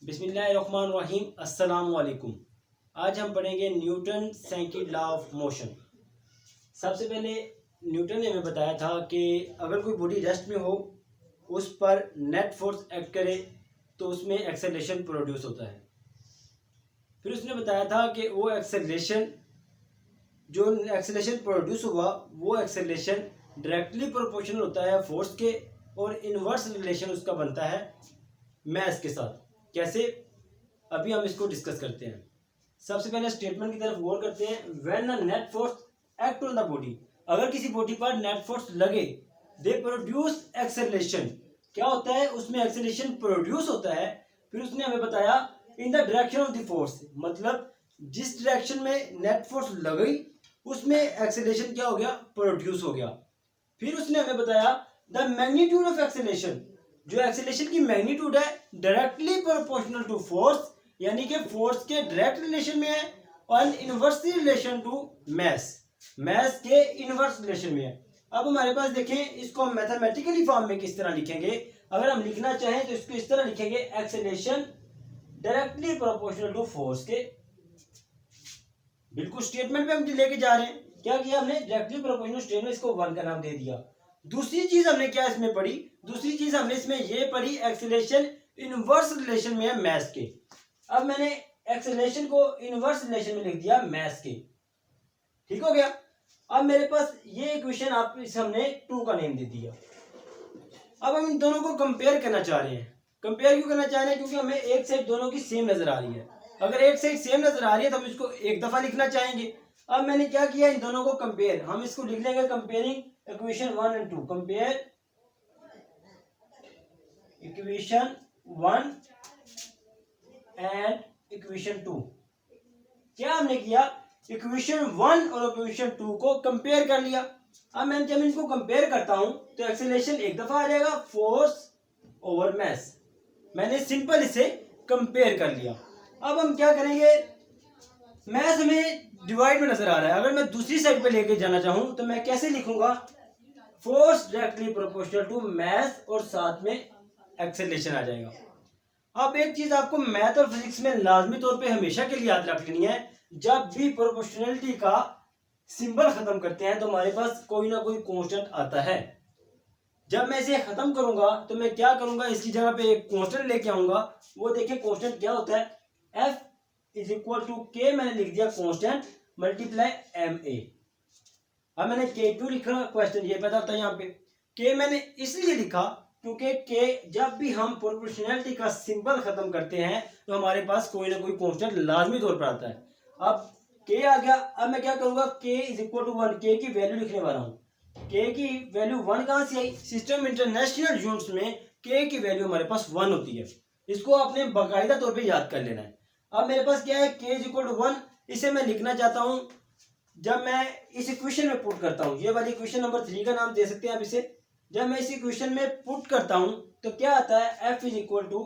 बिस्मिल्लाहिर्रहमानिर्रहीम। अस्सलाम वालेकुम। आज हम पढ़ेंगे Newton second law of motion. सबसे पहले न्यूटन ने हमें बताया था कि अगर कोई बॉडी रेस्ट में हो, उस पर नेट फोर्स एक्ट करे तो उसमें एक्सेलरेशन प्रोड्यूस होता है। फिर उसने बताया था कि वो एक्सेलरेशन प्रोड्यूस हुआ, वो एक्सेलरेशन डायरेक्टली प्रोपोर्शनल होता है फोर्स के, और इनवर्स रिलेशन उसका बनता है मैस के साथ। कैसे, अभी हम इसको डिस्कस करते हैं। सबसे पहले स्टेटमेंट की तरफ गौर करते हैं। When a net force act on the body, अगर किसी बॉडी पर नेट फोर्स लगे, दे प्रोड्यूस एक्सेलरेशन। क्या होता है, उसमें एक्सेलरेशन प्रोड्यूस होता है। फिर उसने हमें बताया in the direction of the force, मतलब जिस डायरेक्शन में नेट फोर्स लगी उसमें एक्सेलरेशन क्या हो गया, प्रोड्यूस हो गया। फिर उसने हमें बताया द मैग्नीट्यूड ऑफ एक्सेलरेशन, जो एक्सेलरेशन की मैग्नीट्यूड है डायरेक्टली प्रोपोर्शनल टू फोर्स, यानी कि फोर्स के डायरेक्ट रिलेशन में है, और inversely relation to mass, mass के इनवर्स रिलेशन में है। अब हमारे पास देखें, इसको हम मैथमेटिकली फॉर्म में किस तरह लिखेंगे। अगर हम लिखना चाहें तो इसको इस तरह लिखेंगे, acceleration directly proportional to force के। बिल्कुल स्टेटमेंट पे हम लेके जा रहे हैं। क्या किया हमने, डायरेक्टली प्रोपोर्शनल स्टेटमेंट, इसको 1 का नाम दे दिया। दूसरी चीज हमने क्या इसमें पढ़ी, दूसरी चीज हमने इसमें ये पढ़ी, एक्सेलरेशन इनवर्स रिलेशन में है मैस के। अब मैंने एक्सेलरेशन को इनवर्स रिलेशन में लिख दिया मैस के, ठीक हो गया। अब मेरे पास ये इक्वेशन आप हमने 2 का नेम दे दिया। अब हम इन दोनों को कंपेयर करना चाह रहे हैं। कंपेयर क्यों करना चाह रहे हैं, क्योंकि हमें एक साइड दोनों की सेम नजर आ रही है। अगर एक साइड सेम नजर आ रही है तो हम इसको एक दफा लिखना चाहेंगे। अब मैंने क्या किया, इन दोनों को कंपेयर, हम इसको लिख लेंगे comparing equation 1 and 2। Compare equation 1 and equation 2। क्या हमने किया, इक्वेशन 1 और इक्वेशन 2 को कंपेयर कर लिया। अब मैं जब इनको कंपेयर करता हूं तो एक्सेलरेशन एक दफा आ जाएगा, फोर्स ओवर मैस। मैंने सिंपल इसे कंपेयर कर लिया। अब हम क्या करेंगे, मैस हमें डिवाइड में नजर आ रहा है। अगर मैं दूसरी साइड पे लेके जाना चाहूं तो मैं कैसे लिखूंगा, force directly proportional to mass, और साथ में एक्सेलरेशन आ जाएगा। अब एक चीज आपको मैथ और फिजिक्स में लाजमी तौर पे हमेशा के लिए याद रख लेनी है, जब भी प्रोपोर्शनलिटी का सिंबल खत्म करते हैं तो हमारे पास कोई ना कोई कांस्टेंट आता है। जब मैं इसे खत्म करूंगा तो मैं क्या करूंगा, इसकी जगह पे एक कांस्टेंट लेके आऊंगा। वो देखिए कांस्टेंट क्या होता है, F इज इक्वल टू के, मैंने लिख दिया कांस्टेंट मल्टीप्लाई MA। अब मैंने के क्यों लिखा, क्वेश्चन ये पैदा होता है यहाँ पे। के मैंने इसलिए लिखा क्योंकि के जब भी हम प्रोपोर्शनलिटी का सिंबल खत्म करते हैं तो हमारे पास कोई ना कोई कांस्टेंट लाजमी तौर पर आता है। अब के आ गया। अब मैं क्या करूंगा, के इज इक्वल टू 1, के की वैल्यू लिखने वाला हूँ। के की वैल्यू 1 कहां से आई, सिस्टम इंटरनेशनल यूनिट्स में के की वैल्यू हमारे पास 1 होती है। इसको आपने बाकायदा तौर पे याद कर लेना है। अब मेरे पास क्या है, के इज इक्वल टू 1, इसे मैं लिखना चाहता हूं। जब मैं इस इक्वेशन में पुट करता हूं, ये वाली इक्वेशन नंबर 3 का नाम दे सकते हैं आप इसे। जब मैं इस इक्वेशन में पुट करता हूं तो क्या आता है, F is equal to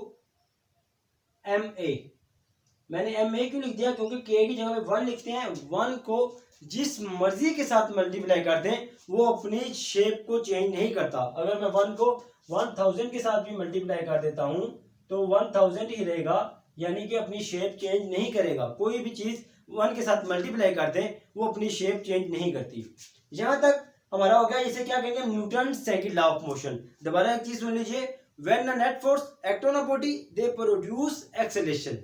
MA। मैंने MA क्यों लिख दिया, क्योंकि के की जगह पे 1 लिखते हैं। 1 को जिस मर्जी के साथ मल्टीप्लाई कर दें वो अपनी शेप को चेंज नहीं करता। अगर मैं 1 को 1000 के साथ भी मल्टीप्लाई कर देता हूं तो 1000 ही रहेगा, यानी कि अपनी शेप चेंज नहीं करेगा। कोई भी चीज 1 के साथ मल्टीप्लाई कर दें वो अपनी शेप चेंज नहीं करती। यहां तक हमारा हो गया। इसे क्या कहेंगे, Newton second law of motion. दोबारा एक चीज सुन लीजिए, when a net force act on a body they produce acceleration.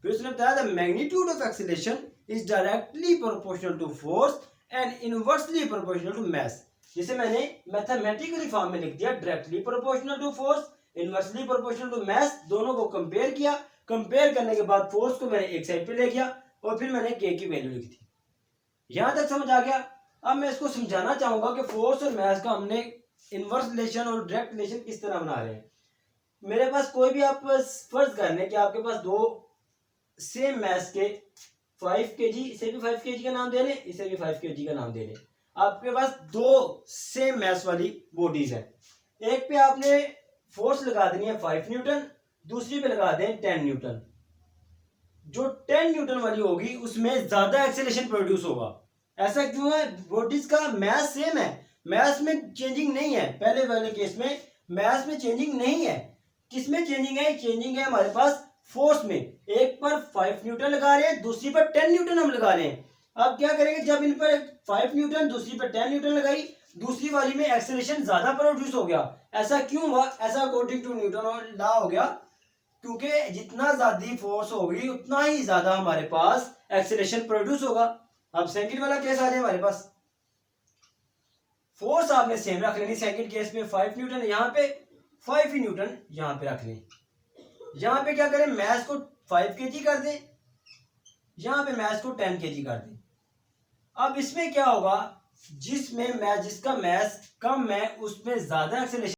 फिर उसने बताया the magnitude of acceleration is directly proportional to force and inversely proportional to mass. जिसे मैंने मैथमेटिकली फॉर्म में लिख दिया, directly proportional to force, inversely proportional to mass. दोनों को कंपेयर किया। कंपेयर करने के बाद फोर्स को मैंने एक साइड पे ले गया और फिर मैंने के की वैल्यू लिख दी। यहां तक समझ आ गया। अब मैं इसको समझाना चाहूंगा कि फोर्स और मैस का हमने इनवर्स रिलेशन और डायरेक्ट रिलेशन किस तरह बना रहे हैं। मेरे पास कोई भी, आप फर्ज कर लें कि आपके पास दो सेम मैस के 5 kg, इसे भी 5 kg का नाम दे लें, इसे भी 5 kg का नाम दे लें। आपके पास दो सेम मैस वाली बॉडीज है। एक पे आपने फोर्स लगा देनी है 5 न्यूटन, दूसरी पे लगा दें 10 न्यूटन। जो 10 न्यूटन वाली होगी उसमें ज्यादा एक्सेलरेशन प्रोड्यूस होगा। ऐसा क्यों है, बॉडीज का मैस सेम है, मैस में चेंजिंग नहीं है। पहले वाले केस में मैस में चेंजिंग नहीं है, किसमें चेंजिंग है, चेंजिंग है हमारे पास फोर्स में एक पर 5 न्यूटन लगा रहे हैं, दूसरी पर 10 न्यूटन हम लगा रहे हैं। अब क्या करेंगे, जब इन पर 5 न्यूटन दूसरी पर 10 न्यूटन लगाई, दूसरी वाली में एक्सेलरेशन ज्यादा प्रोड्यूस हो गया। ऐसा क्यों हुआ? ऐसा अकॉर्डिंग टू न्यूटन लॉ हो गया, क्योंकि जितना ज्यादा फोर्स होगी उतना ही ज्यादा हमारे पास एक्सेलरेशन प्रोड्यूस होगा। अब सेकंड वाला केस आ जाए हमारे पास, फोर्स आपने सेम रख लेनी। सेकंड केस में 5 न्यूटन यहाँ पे, 5 ही न्यूटन यहाँ पे रख लें। यहाँ पे क्या करें, मैस को 5 केजी कर दें, यहाँ पे मैस को 10 केजी कर दें। अब इसमें क्या होगा, जिसका मैस कम है उसमें ज्यादा एक्सेलरेशन